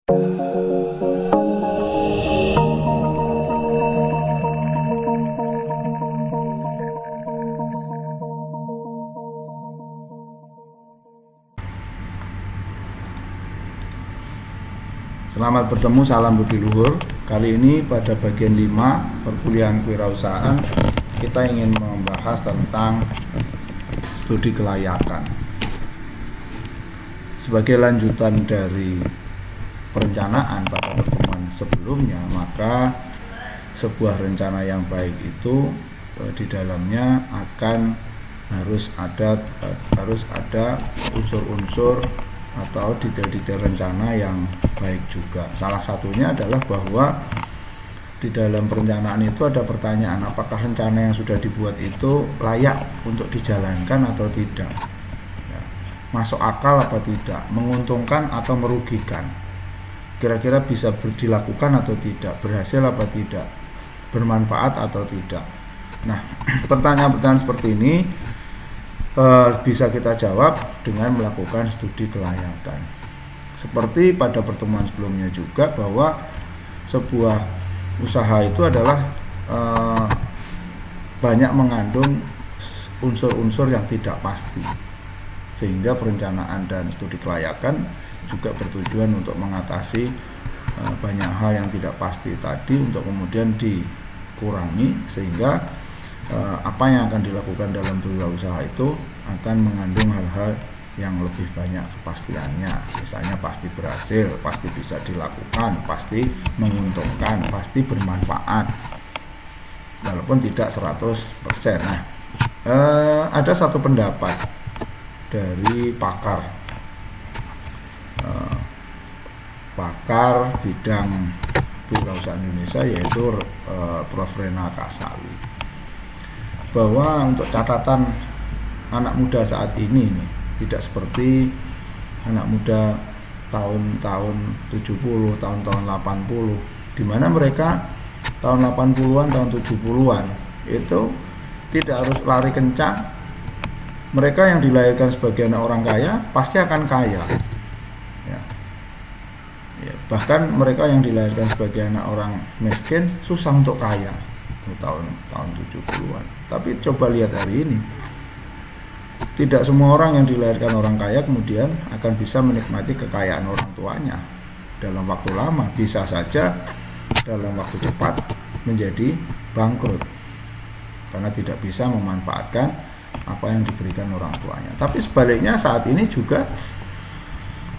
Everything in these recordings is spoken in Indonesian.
Selamat bertemu, salam budi luhur. Kali ini pada bagian 5 perkuliahan kewirausahaan kita ingin membahas tentang studi kelayakan. Sebagai lanjutan dari perencanaan pada pertemuan sebelumnya, maka sebuah rencana yang baik itu di dalamnya harus ada unsur-unsur atau detail-detail rencana yang baik juga. Salah satunya adalah bahwa di dalam perencanaan itu ada pertanyaan, apakah rencana yang sudah dibuat itu layak untuk dijalankan atau tidak, ya, masuk akal apa tidak, menguntungkan atau merugikan, kira-kira bisa dilakukan atau tidak, berhasil apa tidak, bermanfaat atau tidak. Nah, pertanyaan-pertanyaan seperti ini bisa kita jawab dengan melakukan studi kelayakan. Seperti pada pertemuan sebelumnya juga, bahwa sebuah usaha itu adalah banyak mengandung unsur-unsur yang tidak pasti, sehingga perencanaan dan studi kelayakan juga bertujuan untuk mengatasi banyak hal yang tidak pasti tadi, untuk kemudian dikurangi, sehingga apa yang akan dilakukan dalam berwirausaha itu akan mengandung hal-hal yang lebih banyak kepastiannya. Misalnya pasti berhasil, pasti bisa dilakukan, pasti menguntungkan, pasti bermanfaat, walaupun tidak 100%. Nah, ada satu pendapat dari pakar bidang kewirausahaan Indonesia, yaitu Prof. Rena Kasali, bahwa untuk catatan anak muda saat ini tidak seperti anak muda tahun-tahun 70, tahun-tahun 80, di mana mereka tahun 80-an, tahun 70-an itu tidak harus lari kencang. Mereka yang dilahirkan sebagai anak orang kaya pasti akan kaya, ya. Bahkan mereka yang dilahirkan sebagai anak orang miskin susah untuk kaya tahun 70-an. Tapi coba lihat hari ini, tidak semua orang yang dilahirkan orang kaya kemudian akan bisa menikmati kekayaan orang tuanya dalam waktu lama. Bisa saja dalam waktu cepat menjadi bangkrut karena tidak bisa memanfaatkan apa yang diberikan orang tuanya. Tapi sebaliknya saat ini juga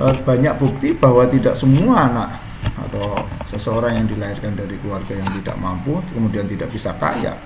banyak bukti bahwa tidak semua anak atau seseorang yang dilahirkan dari keluarga yang tidak mampu kemudian tidak bisa kaya.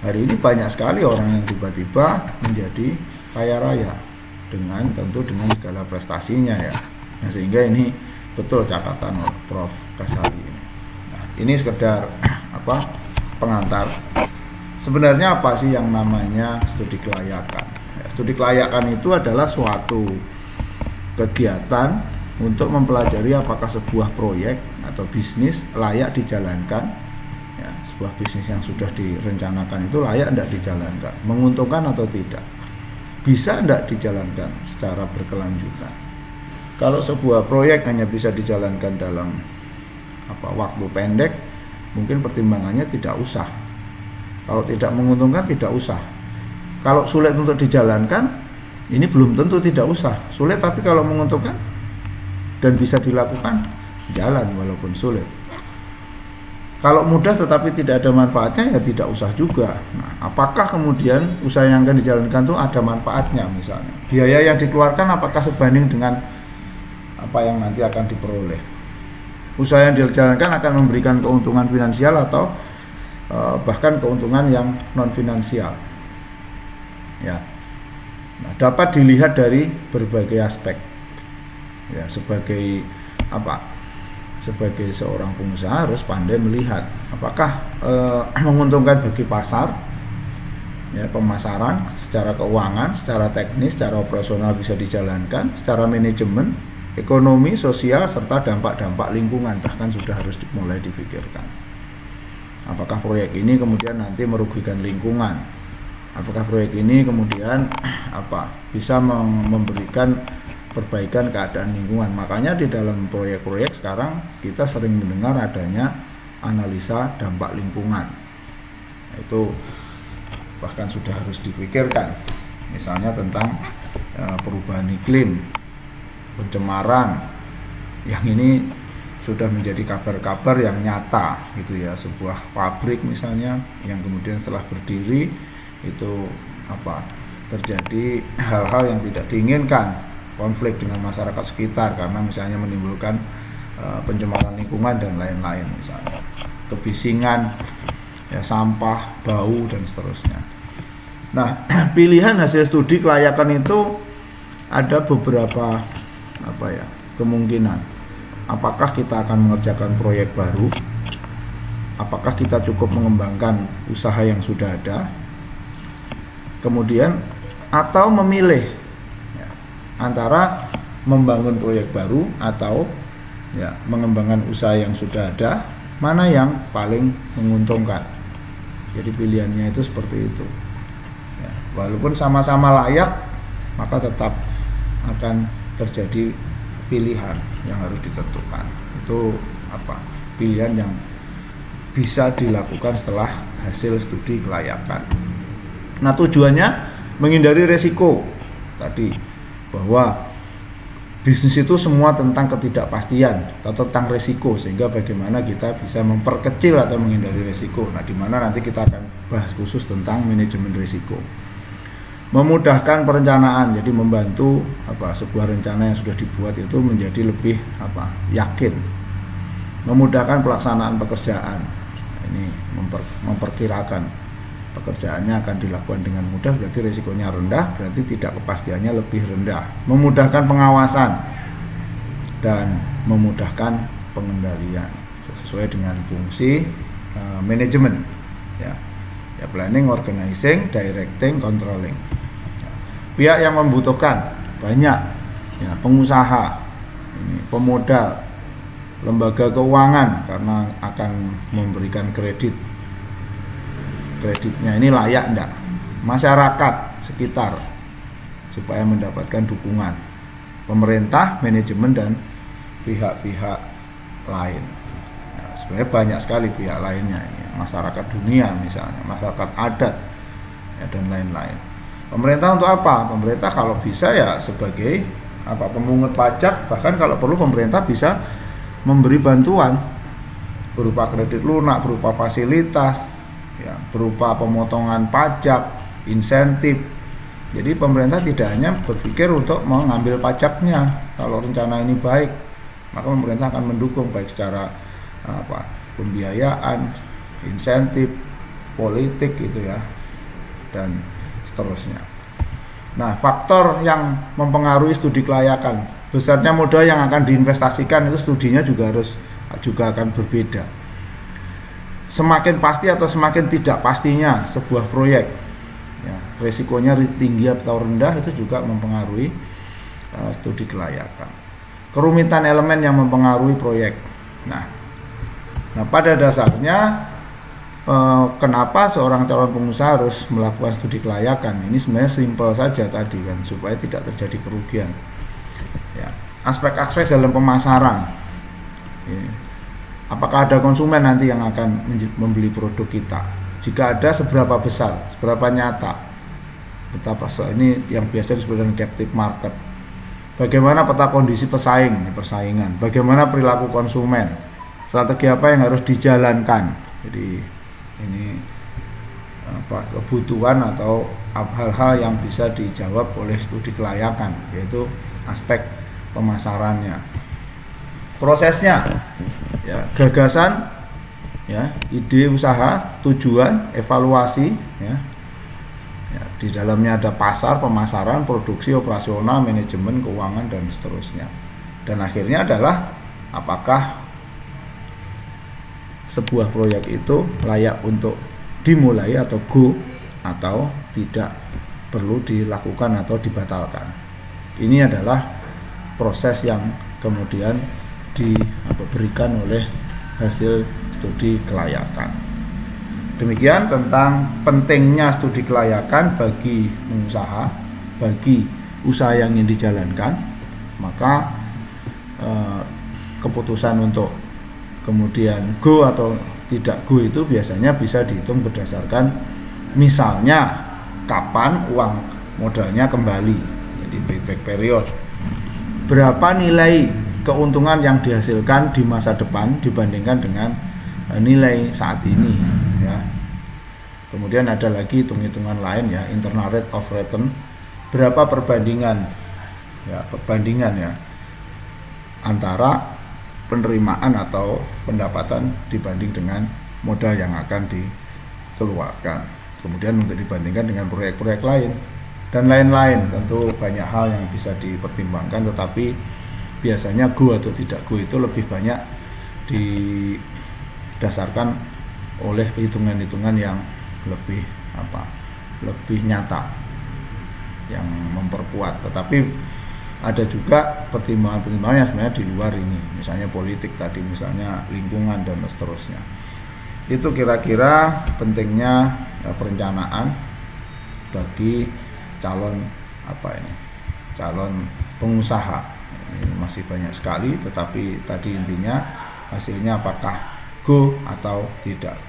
Hari ini banyak sekali orang yang tiba-tiba menjadi kaya raya tentu dengan segala prestasinya, ya. Nah, sehingga ini betul catatan Prof. Kasali. Nah, ini sekedar pengantar. Sebenarnya apa sih yang namanya studi kelayakan? Ya, studi kelayakan itu adalah suatu kegiatan untuk mempelajari apakah sebuah proyek atau bisnis layak dijalankan, ya, sebuah bisnis yang sudah direncanakan itu layak tidak dijalankan, menguntungkan atau tidak, bisa tidak dijalankan secara berkelanjutan. Kalau sebuah proyek hanya bisa dijalankan dalam waktu pendek, mungkin pertimbangannya tidak usah. Kalau tidak menguntungkan, tidak usah. Kalau sulit untuk dijalankan, ini belum tentu tidak usah. Sulit tapi kalau menguntungkan dan bisa dilakukan, jalan walaupun sulit. Kalau mudah tetapi tidak ada manfaatnya, ya tidak usah juga. Nah, apakah kemudian usaha yang akan dijalankan itu ada manfaatnya? Misalnya biaya yang dikeluarkan apakah sebanding dengan apa yang nanti akan diperoleh? Usaha yang dijalankan akan memberikan keuntungan finansial atau bahkan keuntungan yang non finansial, ya. Nah, dapat dilihat dari berbagai aspek, ya. Sebagai seorang pengusaha harus pandai melihat apakah menguntungkan bagi pasar, ya, pemasaran, secara keuangan, secara teknis, secara operasional bisa dijalankan, secara manajemen, ekonomi, sosial, serta dampak-dampak lingkungan bahkan sudah harus mulai dipikirkan. Apakah proyek ini kemudian nanti merugikan lingkungan? Apakah proyek ini kemudian bisa memberikan perbaikan keadaan lingkungan. Makanya di dalam proyek-proyek sekarang kita sering mendengar adanya analisa dampak lingkungan. Itu bahkan sudah harus dipikirkan. Misalnya tentang perubahan iklim, pencemaran, yang ini sudah menjadi kabar-kabar yang nyata gitu ya. Sebuah pabrik misalnya yang kemudian setelah berdiri itu terjadi hal-hal yang tidak diinginkan, konflik dengan masyarakat sekitar karena misalnya menimbulkan pencemaran lingkungan dan lain-lain, misalnya kebisingan, ya, sampah, bau dan seterusnya. Nah, pilihan hasil studi kelayakan itu ada beberapa kemungkinan. Apakah kita akan mengerjakan proyek baru? Apakah kita cukup mengembangkan usaha yang sudah ada? Kemudian atau memilih antara membangun proyek baru atau mengembangkan usaha yang sudah ada, mana yang paling menguntungkan. Jadi pilihannya itu seperti itu. Walaupun sama-sama layak, maka tetap akan terjadi pilihan yang harus ditentukan. Itu pilihan yang bisa dilakukan setelah hasil studi kelayakan. Nah, tujuannya menghindari resiko tadi, bahwa bisnis itu semua tentang ketidakpastian atau tentang resiko, sehingga bagaimana kita bisa memperkecil atau menghindari resiko. Nah, di mana nanti kita akan bahas khusus tentang manajemen resiko. Memudahkan perencanaan, jadi membantu sebuah rencana yang sudah dibuat itu menjadi lebih yakin. Memudahkan pelaksanaan pekerjaan, ini memperkirakan pekerjaannya akan dilakukan dengan mudah, berarti risikonya rendah, berarti tidak kepastiannya lebih rendah. Memudahkan pengawasan dan memudahkan pengendalian sesuai dengan fungsi manajemen, ya planning, organizing, directing, controlling. Pihak yang membutuhkan banyak, ya, pengusaha, pemodal, lembaga keuangan karena akan memberikan kreditnya ini layak enggak, masyarakat sekitar supaya mendapatkan dukungan, pemerintah, manajemen, dan pihak-pihak lain. Sebenarnya banyak sekali pihak lainnya, masyarakat dunia misalnya, masyarakat adat, ya, dan lain-lain. Pemerintah untuk apa? Pemerintah kalau bisa ya sebagai pemungut pajak, bahkan kalau perlu pemerintah bisa memberi bantuan berupa kredit lunak, berupa fasilitas, ya, berupa pemotongan pajak, insentif. Jadi pemerintah tidak hanya berpikir untuk mengambil pajaknya. Kalau rencana ini baik, maka pemerintah akan mendukung baik secara pembiayaan, insentif, politik gitu ya, dan seterusnya. Nah, faktor yang mempengaruhi studi kelayakan, besarnya modal yang akan diinvestasikan itu studinya juga akan berbeda. Semakin pasti atau semakin tidak pastinya sebuah proyek, ya, resikonya tinggi atau rendah, itu juga mempengaruhi studi kelayakan. Kerumitan elemen yang mempengaruhi proyek. Nah pada dasarnya kenapa seorang calon pengusaha harus melakukan studi kelayakan? Ini sebenarnya simpel saja tadi kan, supaya tidak terjadi kerugian. Ya, aspek-aspek dalam pemasaran. Ya. Apakah ada konsumen nanti yang akan membeli produk kita? Jika ada, seberapa besar, seberapa nyata? Betapa ini yang biasa disebut dengan captive market. Bagaimana peta kondisi persaingan? Bagaimana perilaku konsumen? Strategi apa yang harus dijalankan? Jadi ini kebutuhan atau hal-hal yang bisa dijawab oleh studi kelayakan, yaitu aspek pemasarannya, prosesnya, ya, gagasan, ya, ide usaha, tujuan, evaluasi, ya, di dalamnya ada pasar, pemasaran, produksi, operasional, manajemen, keuangan, dan seterusnya. Dan akhirnya adalah apakah sebuah proyek itu layak untuk dimulai atau go, atau tidak perlu dilakukan atau dibatalkan. Ini adalah proses yang kemudian diberikan oleh hasil studi kelayakan. Demikian tentang pentingnya studi kelayakan bagi pengusaha, bagi usaha yang ingin dijalankan. maka keputusan untuk kemudian go atau tidak go itu biasanya bisa dihitung berdasarkan misalnya kapan uang modalnya kembali, jadi payback period, berapa nilai keuntungan yang dihasilkan di masa depan dibandingkan dengan nilai saat ini ya. Kemudian ada lagi hitung-hitungan lain ya, internal rate of return, berapa perbandingan ya antara penerimaan atau pendapatan dibanding dengan modal yang akan dikeluarkan. Kemudian untuk dibandingkan dengan proyek-proyek lain dan lain-lain. Tentu banyak hal yang bisa dipertimbangkan, tetapi biasanya go atau tidak go itu lebih banyak didasarkan oleh hitungan-hitungan yang lebih nyata, yang memperkuat. Tetapi ada juga pertimbangan-pertimbangan yang sebenarnya di luar ini, misalnya politik tadi, misalnya lingkungan dan seterusnya. Itu kira-kira pentingnya perencanaan bagi calon pengusaha. Ini masih banyak sekali, tetapi tadi intinya hasilnya apakah go atau tidak.